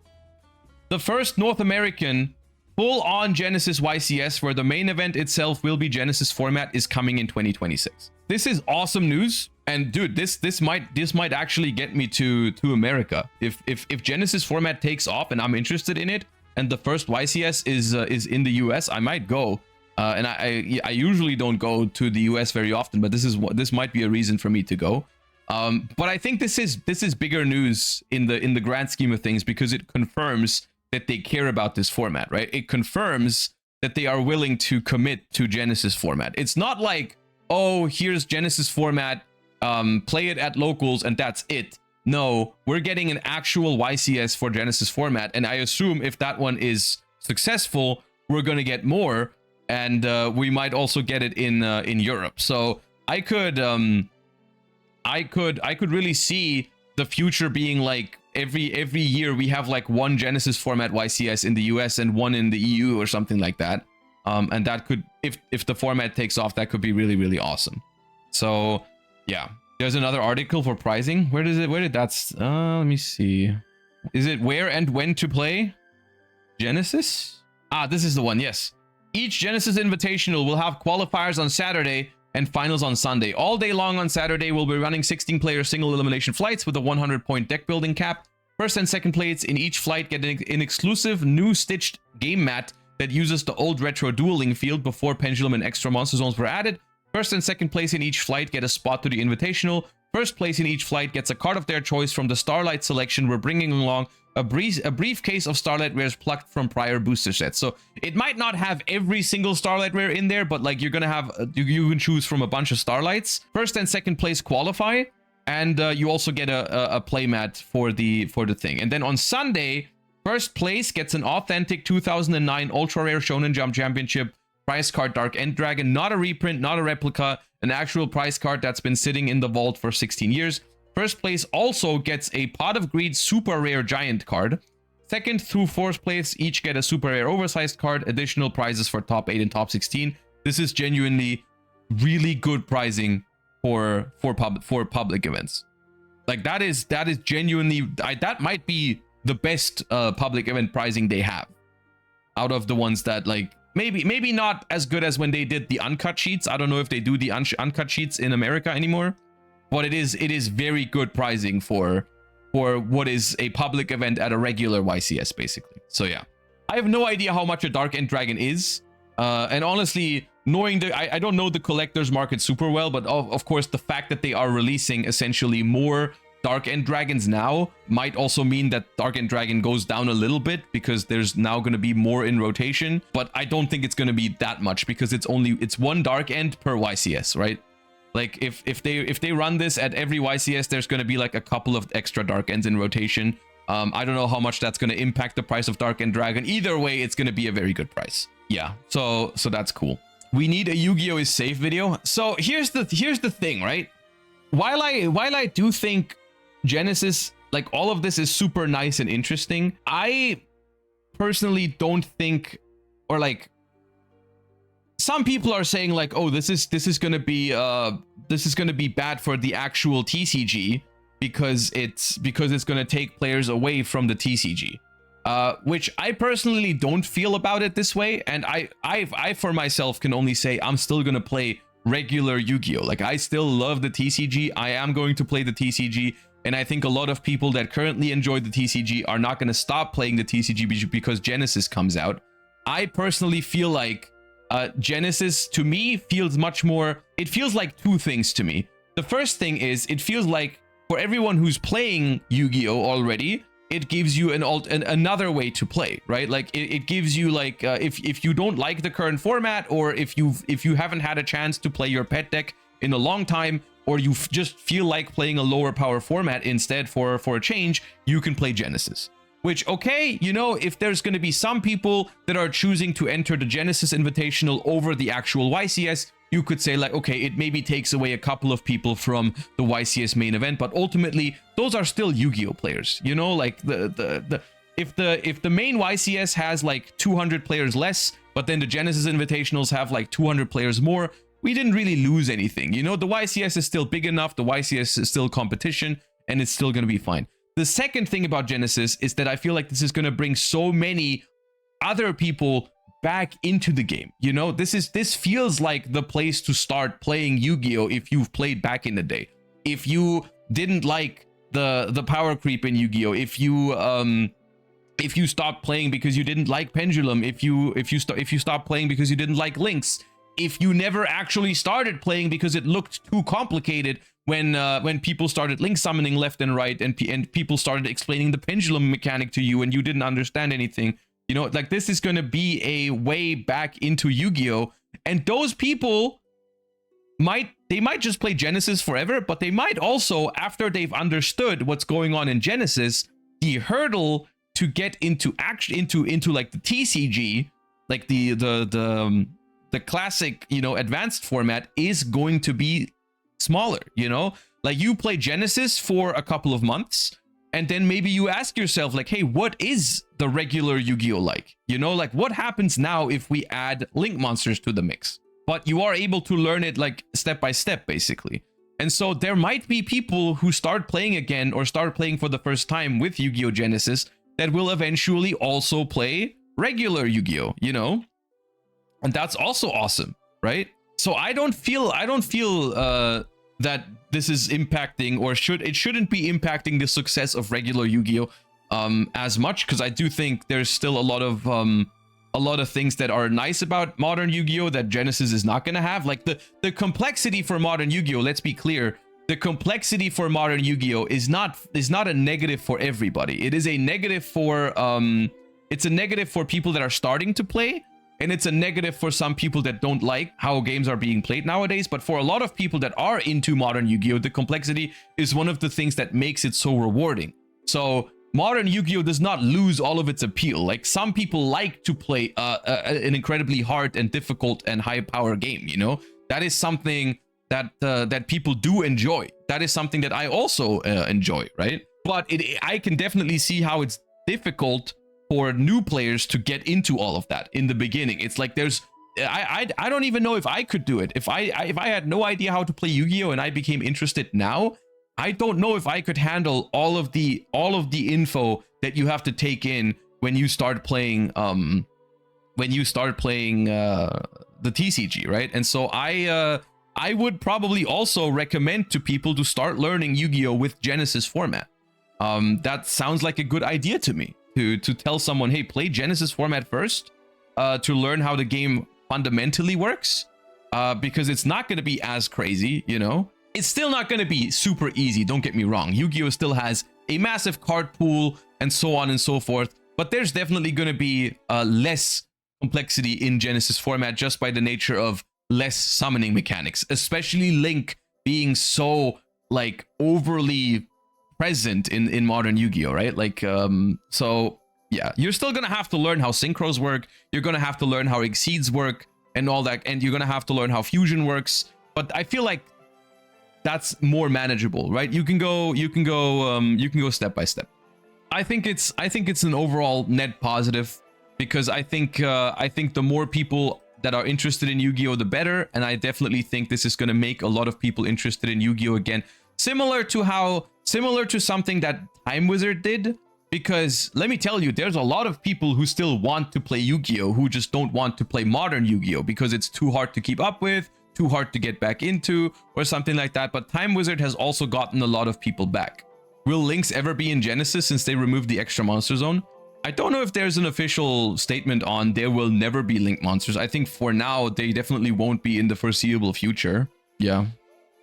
the first North American full-on Genesys YCS, where the main event itself will be Genesys Format, is coming in 2026. This is awesome news, and dude, this might actually get me to America. If Genesys Format takes off and I'm interested in it, and the first YCS is in the US, I might go. And I usually don't go to the US very often, but this might be a reason for me to go. But I think this is bigger news in the grand scheme of things, because it confirms that they care about this format, right? It confirms that they are willing to commit to Genesys Format. It's not like, oh, here's Genesys Format, play it at locals and that's it. No, we're getting an actual YCS for Genesys Format, and I assume if that one is successful, we're gonna get more, and we might also get it in Europe. So I could really see the future being like every year we have like one Genesys Format YCS in the US and one in the EU or something like that. And that could, if the format takes off, that could be really, really awesome. So yeah, there's another article for pricing. Where did that, let me see. Is it where and when to play Genesys? Ah, this is the one. Yes. Each Genesys Invitational will have qualifiers on Saturday and finals on Sunday. All day long on Saturday, we'll be running 16-player single elimination flights with a 100-point deck building cap. First and second plates in each flight get an exclusive new stitched game mat that uses the old retro dueling field before Pendulum and extra monster zones were added. First and second place in each flight get a spot to the Invitational. First place in each flight gets a card of their choice from the Starlight selection. We're bringing along a briefcase of Starlight rares plucked from prior booster sets. So it might not have every single Starlight rare in there, but like you're gonna have, you can choose from a bunch of Starlights. First and second place qualify, and you also get a playmat for the thing. And then on Sunday, first place gets an authentic 2009 Ultra Rare Shonen Jump Championship prize card Dark End Dragon, not a reprint, not a replica, an actual prize card that's been sitting in the vault for 16 years. First place also gets a Pot of Greed super rare giant card. Second through fourth place each get a super rare oversized card. Additional prizes for top 8 and top 16. This is genuinely really good pricing for public events. Like that is genuinely, that might be the best public event pricing they have out of the ones that, like, maybe not as good as when they did the uncut sheets. I don't know if they do the uncut sheets in America anymore. But it is very good pricing for what is a public event at a regular YCS, basically. So yeah, I have no idea how much a Dark End Dragon is, and honestly, knowing I don't know the collector's market super well, but of course the fact that they are releasing essentially more Dark End Dragons now might also mean that Dark End Dragon goes down a little bit, because there's now going to be more in rotation. But I don't think it's going to be that much, because it's one Dark End per YCS, right? Like if they run this at every YCS, there's going to be like a couple of extra Dark Ends in rotation. I don't know how much that's going to impact the price of Dark End Dragon. Either way, it's going to be a very good price. Yeah, so that's cool. We need a Yu-Gi-Oh is safe video. So here's the thing, right? While I do think Genesys, like, all of this is super nice and interesting, I personally don't think, or like, some people are saying like, oh, this is gonna be bad for the actual TCG because it's gonna take players away from the TCG, which I personally don't feel about it this way. And I for myself can only say I'm still gonna play regular Yu-Gi-Oh. Like, I still love the TCG. I am going to play the TCG, and I think a lot of people that currently enjoy the TCG are not gonna stop playing the TCG because Genesys comes out. I personally feel like Genesys, to me, feels much more, it feels like two things to me. The first thing is, it feels like for everyone who's playing Yu-Gi-Oh already, it gives you another way to play, right? Like it gives you, like, if you don't like the current format, or if you haven't had a chance to play your pet deck in a long time, or you just feel like playing a lower power format instead for a change, you can play Genesys. Which, okay, you know, if there's going to be some people that are choosing to enter the Genesys Invitational over the actual YCS, you could say like, okay, it maybe takes away a couple of people from the YCS main event, but ultimately those are still Yu-Gi-Oh players. You know, like if the main YCS has like 200 players less, but then the Genesys Invitationals have like 200 players more, we didn't really lose anything. You know, the YCS is still big enough, the YCS is still competition, and it's still going to be fine. The second thing about Genesys is that I feel like this is going to bring so many other people back into the game. You know, this feels like the place to start playing Yu-Gi-Oh if you've played back in the day. If you didn't like the power creep in Yu-Gi-Oh, if you stopped playing because you didn't like Pendulum, if you stopped playing because you didn't like Links, if you never actually started playing because it looked too complicated when people started link summoning left and right, and people started explaining the pendulum mechanic to you and you didn't understand anything, you know, like this is going to be a way back into Yu-Gi-Oh, and those people might just play Genesis forever, but they might also, after they've understood what's going on in Genesis, the hurdle to get into like the TCG, like the classic, you know, advanced format is going to be smaller. You know, like you play Genesis for a couple of months and then maybe you ask yourself like, hey, what is the regular Yu-Gi-Oh like? You know, like what happens now if we add link monsters to the mix? But you are able to learn it like step by step, basically. And so there might be people who start playing again or start playing for the first time with Yu-Gi-Oh Genesis that will eventually also play regular Yu-Gi-Oh, you know? And that's also awesome, right? So I don't feel that this is impacting, or it shouldn't be impacting the success of regular Yu-Gi-Oh as much, because I do think there's still a lot of things that are nice about modern Yu-Gi-Oh that Genesis is not going to have. Like the complexity for modern Yu-Gi-Oh, let's be clear, the complexity for modern Yu-Gi-Oh is not a negative for everybody. It is a negative for it's a negative for people that are starting to play, and it's a negative for some people that don't like how games are being played nowadays. But for a lot of people that are into modern Yu-Gi-Oh, the complexity is one of the things that makes it so rewarding. So modern Yu-Gi-Oh does not lose all of its appeal. Like some people like to play an incredibly hard and difficult and high power game, you know? That is something that people do enjoy. That is something that I also enjoy, right? But I can definitely see how it's difficult for new players to get into all of that in the beginning. It's like I don't even know if I could do it. If I had no idea how to play Yu-Gi-Oh and I became interested now, I don't know if I could handle all of the info that you have to take in when you start playing the TCG, right? And so I would probably also recommend to people to start learning Yu-Gi-Oh with Genesys format. That sounds like a good idea to me, to tell someone, hey, play Genesys format first to learn how the game fundamentally works, because it's not going to be as crazy, you know? It's still not going to be super easy, don't get me wrong. Yu-Gi-Oh still has a massive card pool and so on and so forth, but there's definitely going to be less complexity in Genesys format just by the nature of less summoning mechanics, especially Link being so like overly present in modern Yu-Gi-Oh, right? Like so yeah, you're still gonna have to learn how synchros work, you're gonna have to learn how exceeds work and all that, and you're gonna have to learn how fusion works, but I feel like that's more manageable, right? You can go step by step. I think it's an overall net positive, because I think the more people that are interested in Yu-Gi-Oh, the better. And I definitely think this is going to make a lot of people interested in Yu-Gi-Oh again, similar to something that Time Wizard did. Because let me tell you, there's a lot of people who still want to play Yu-Gi-Oh who just don't want to play modern Yu-Gi-Oh because it's too hard to keep up with, too hard to get back into, or something like that. But Time Wizard has also gotten a lot of people back. Will Links ever be in Genesis since they removed the extra monster zone? I don't know if there's an official statement on there will never be Link monsters. I think for now, they definitely won't be in the foreseeable future. Yeah.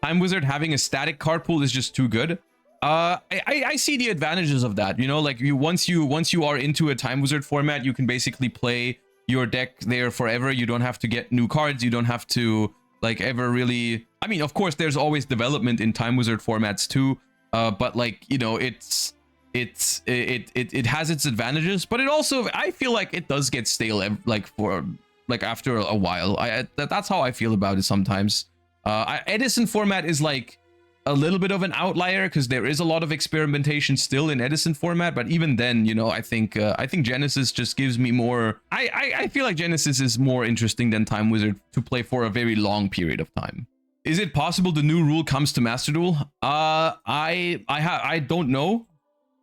Time Wizard having a static card pool is just too good. I see the advantages of that. You know, like once you are into a Time Wizard format, you can basically play your deck there forever. You don't have to get new cards. You don't have to like ever really... I mean, of course, there's always development in Time Wizard formats too. But like, you know, it has its advantages, but it also, I feel like it does get stale like after a while. That's how I feel about it sometimes. Edison format is like a little bit of an outlier because there is a lot of experimentation still in Edison format, but even then, you know, I think Genesis just gives me more. I feel like Genesis is more interesting than Time Wizard to play for a very long period of time. Is it possible the new rule comes to Master Duel? I don't know.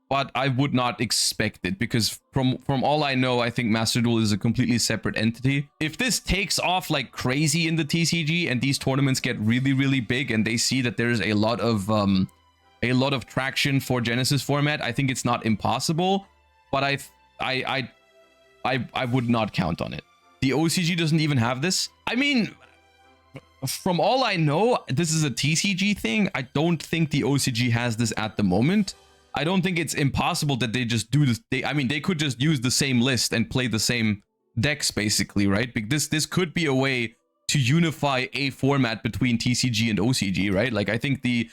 but I would not expect it, because from all I know, I think Master Duel is a completely separate entity. If this takes off like crazy in the TCG and these tournaments get really, really big and they see that there's a lot of traction for Genesys format, I think it's not impossible, but I would not count on it. The OCG doesn't even have this. I mean, from all I know, this is a TCG thing. I don't think the OCG has this at the moment. I don't think it's impossible that they just do this. I mean, they could just use the same list and play the same decks, basically, right? Because this could be a way to unify a format between TCG and OCG, right? Like, I think the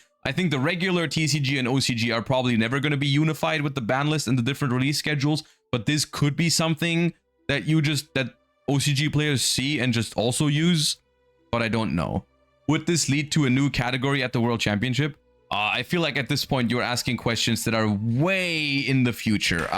regular TCG and OCG are probably never going to be unified with the ban list and the different release schedules, but this could be something that that OCG players see and just also use, but I don't know. Would this lead to a new category at the World Championship? I feel like at this point you're asking questions that are way in the future.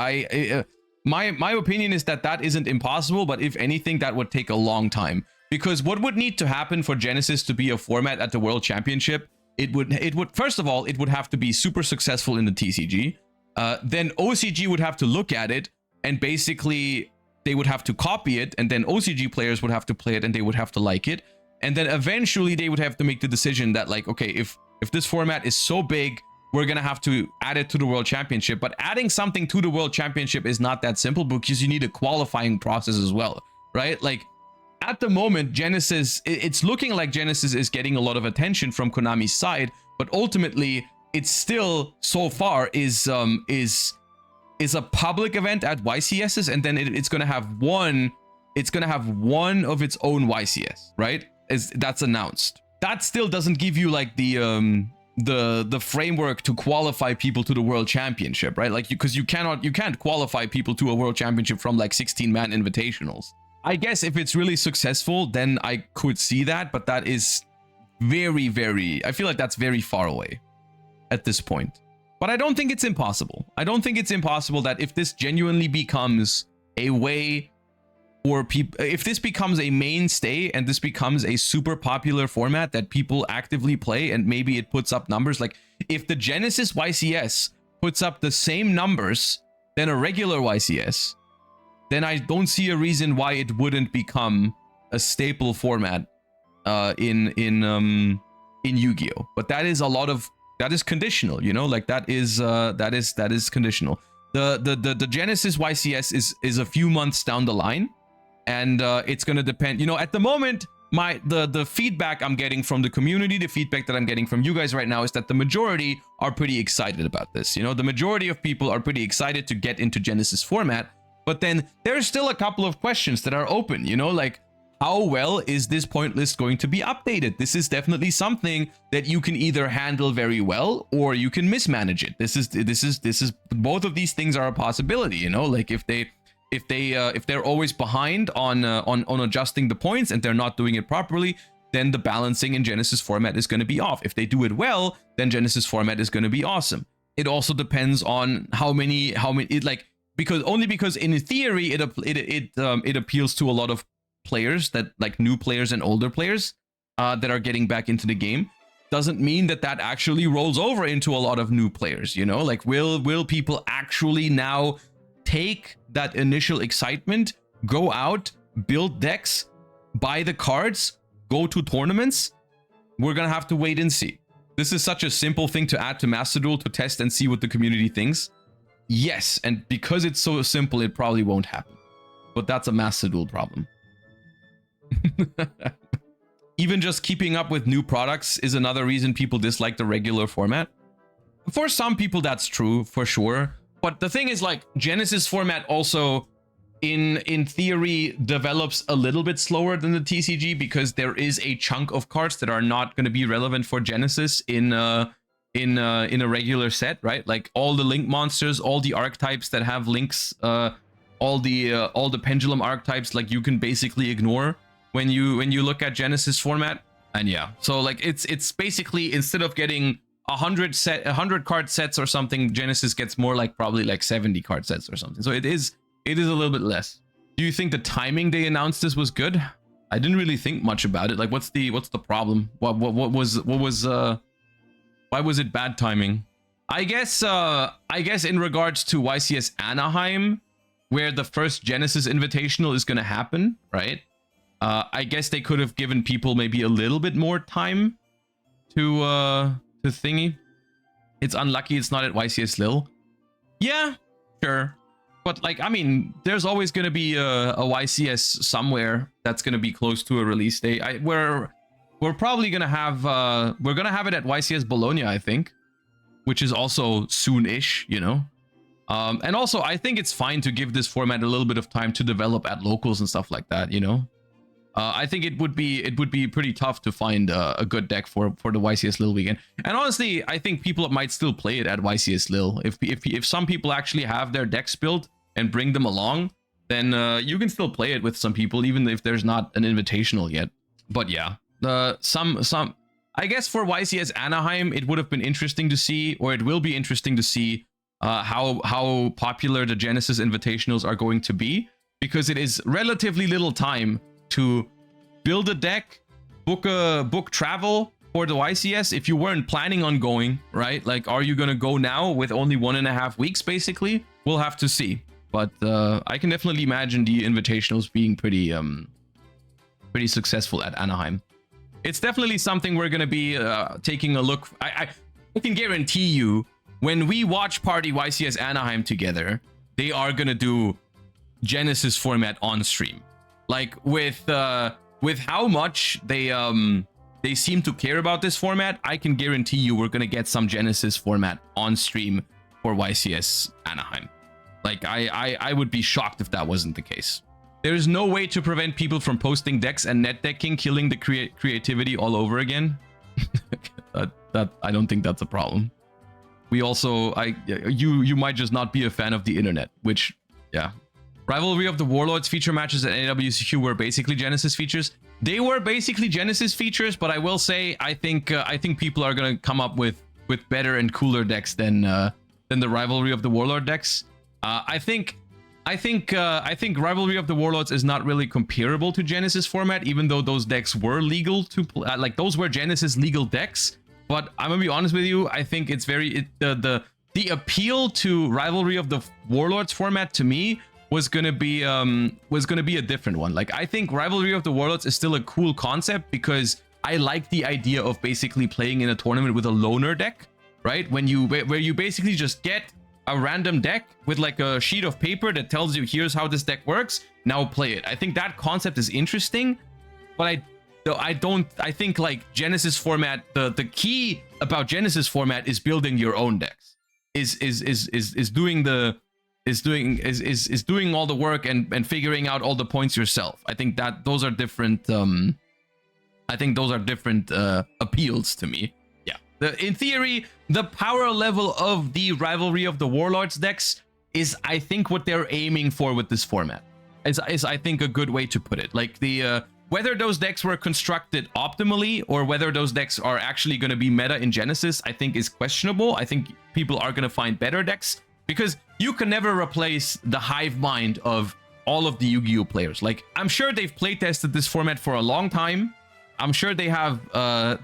My opinion is that isn't impossible, but if anything, that would take a long time. Because what would need to happen for Genesys to be a format at the World Championship? It would first of all, it would have to be super successful in the TCG. Then OCG would have to look at it, and basically they would have to copy it, and then OCG players would have to play it and they would have to like it. And then eventually they would have to make the decision that, like, okay, if this format is so big, we're gonna have to add it to the World Championship. But adding something to the World Championship is not that simple, because you need a qualifying process as well, right? Like, at the moment, Genesys, it's looking like Genesys is getting a lot of attention from Konami's side, but ultimately it's still so far is a public event at YCSs, and then it's gonna have one of its own YCS, right? That's announced. That still doesn't give you like the framework to qualify people to the World Championship, right? Like, because you can't qualify people to a World Championship from like 16-man invitationals. I guess if it's really successful, then I could see that, but that is very, very, I feel like that's very far away at this point. But I don't think it's impossible. I don't think it's impossible that if this genuinely becomes a way for people, if this becomes a mainstay and this becomes a super popular format that people actively play, and maybe it puts up numbers, like if the Genesys YCS puts up the same numbers than a regular YCS, then I don't see a reason why it wouldn't become a staple format in Yu-Gi-Oh. But that is conditional, you know, like that is conditional. The Genesys YCS is a few months down the line, and it's gonna depend. You know, at the moment, the feedback I'm getting from the community, the feedback that I'm getting from you guys right now, is that the majority are pretty excited about this. You know, the majority of people are pretty excited to get into Genesys format. But then there's still a couple of questions that are open, you know, like, how well is this point list going to be updated? This is definitely something that you can either handle very well or you can mismanage it. This is both of these things are a possibility, you know, like if they're always behind on adjusting the points and they're not doing it properly, then the balancing in Genesys format is going to be off. If they do it well, then Genesys format is going to be awesome. It also depends on how many because in theory it appeals to a lot of players, that like new players and older players that are getting back into the game. Doesn't mean that actually rolls over into a lot of new players, you know, like will people actually now take that initial excitement, go out, build decks, buy the cards, go to tournaments? We're gonna have to wait and see. This is such a simple thing to add to Master Duel to test and see what the community thinks. Yes, and because it's so simple, it probably won't happen. But that's a Master Duel problem. Even just keeping up with new products is another reason people dislike the regular format. For some people, that's true, for sure. But the thing is, like, Genesys format also, in theory, develops a little bit slower than the TCG, because there is a chunk of cards that are not going to be relevant for Genesys in a regular set, right? Like all the link monsters, all the archetypes that have links, all the pendulum archetypes, like you can basically ignore when you look at Genesys format. And yeah, so like it's basically, instead of getting 100 card sets or something, Genesys gets more like probably like 70 card sets or something. So it is a little bit less. Do you think the timing they announced this was good? I didn't really think much about it. Like, what's the problem? What was why was it bad timing? I guess in regards to YCS Anaheim, where the first Genesis Invitational is going to happen, right? I guess they could have given people maybe a little bit more time to thingy. It's unlucky it's not at YCS Lille. Yeah, sure. But like, I mean, there's always going to be a YCS somewhere that's going to be close to a release date. We're probably going to have we're going to have it at YCS Bologna, I think, which is also soon-ish, you know. And also, I think it's fine to give this format a little bit of time to develop at locals and stuff like that, you know. I think it would be pretty tough to find a good deck for the YCS Lille weekend. And honestly, I think people might still play it at YCS Lille. If some people actually have their decks built and bring them along, then you can still play it with some people, even if there's not an invitational yet. But yeah, I guess for YCS Anaheim, it would have been interesting to see, or it will be interesting to see how popular the Genesis Invitationals are going to be, because it is relatively little time to build a deck, book travel for the YCS if you weren't planning on going, right? Like, are you gonna go now with only 1.5 weeks basically? We'll have to see. But I can definitely imagine the invitationals being pretty successful at Anaheim. It's definitely something we're gonna be taking a look. I can guarantee you, when we watch Party YCS Anaheim together, they are gonna do Genesis format on stream. Like, with how much they seem to care about this format, I can guarantee you we're gonna get some Genesis format on stream for YCS Anaheim. Like, I would be shocked if that wasn't the case. There is no way to prevent people from posting decks and net decking, killing the creativity all over again. that I don't think that's a problem. We also, you might just not be a fan of the internet, which, yeah. Rivalry of the Warlords feature matches at AWCQ were basically Genesis features. They were basically Genesis features, but I will say I think people are gonna come up with better and cooler decks than the Rivalry of the Warlord decks. I think Rivalry of the Warlords is not really comparable to Genesis format, even though those decks were legal to play. Like, those were Genesis legal decks. But I'm gonna be honest with you, I think it's the appeal to Rivalry of the Warlords format to me was gonna be a different one. Like, I think Rivalry of the Warlords is still a cool concept because I like the idea of basically playing in a tournament with a loner deck, right? Where you basically just get a random deck with like a sheet of paper that tells you, here's how this deck works, now play it. I think that concept is interesting, but I think like Genesis format, the key about Genesis format is building your own decks, is doing all the work and figuring out all the points yourself. I think that those are different. Appeals to me. Yeah. In theory, the power level of the Rivalry of the Warlords decks is, I think, what they're aiming for with this format. Is I think a good way to put it. Like, the whether those decks were constructed optimally or whether those decks are actually going to be meta in Genesis, I think is questionable. I think people are going to find better decks, because you can never replace the hive mind of all of the Yu-Gi-Oh players. Like, I'm sure they've playtested this format for a long time. I'm sure they have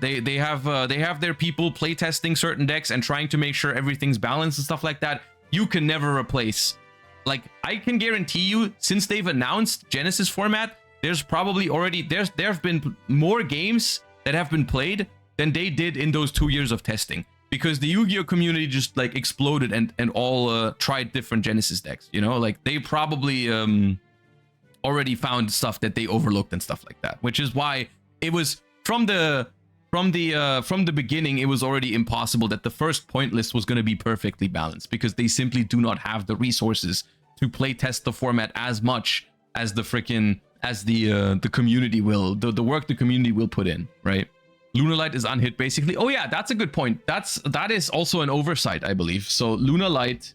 they have their people playtesting certain decks and trying to make sure everything's balanced and stuff like that. You can never replace. Like, I can guarantee you, since they've announced Genesis format, there's probably already there have been more games that have been played than they did in those 2 years of testing. Because the Yu-Gi-Oh community just like exploded and all tried different Genesis decks, you know, like they probably already found stuff that they overlooked and stuff like that, which is why it was from the beginning, it was already impossible that the first point list was going to be perfectly balanced, because they simply do not have the resources to play test the format as much as the community will, the work the community will put in, right? Lunalight is unhit basically. Oh yeah, that's a good point. That is also an oversight, I believe. So Lunalight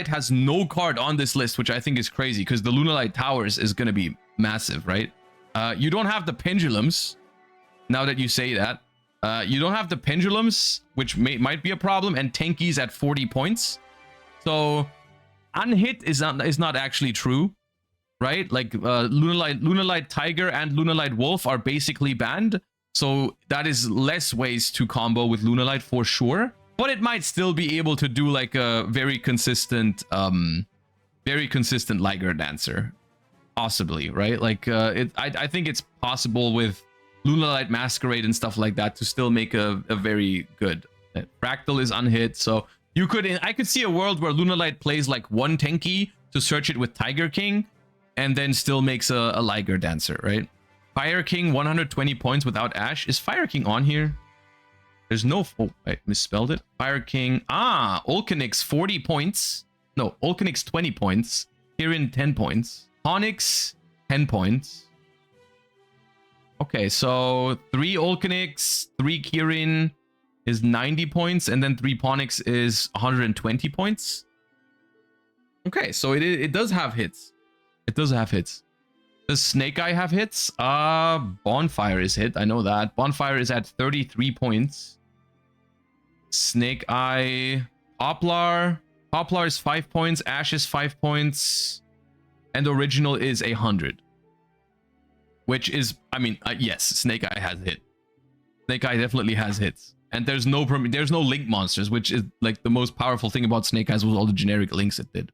has no card on this list, which I think is crazy, because the Lunalight Towers is going to be massive, right? You don't have the pendulums. Now that you say that, you don't have the pendulums, which might be a problem, and Tenki's at 40 points. So unhit is not actually true, right? Like Lunalight Tiger and Lunalight Wolf are basically banned. So that is less ways to combo with Lunalight for sure. but it might still be able to do like a very consistent Liger Dancer, possibly, right? Like I think it's possible with Lunalight Masquerade and stuff like that to still make a very good. Fractal is unhit, so you could I could see a world where Lunalight plays like one Tenki to search it with Tiger King, and then still makes a Liger Dancer, right? Fire King 120 points without Ash. Is Fire King on here? There's no... Oh, I misspelled it. Fire King... Ah! Olcanix 40 points. No, Olcanix 20 points. Kirin 10 points. Onyx 10 points. Okay, so 3 Olcanix, 3 Kirin is 90 points, and then 3 Ponix is 120 points. Okay, so it does have hits. It does have hits. Does Snake Eye have hits? Bonfire is hit. I know that. Bonfire is at 33 points. Snake Eye, Poplar. Poplar is 5 points. Ash is 5 points. And Original is 100. Which is, I mean, yes, Snake Eye has hit. Snake Eye definitely has hits. And there's no link monsters, which is like the most powerful thing about Snake Eyes was all the generic links it did.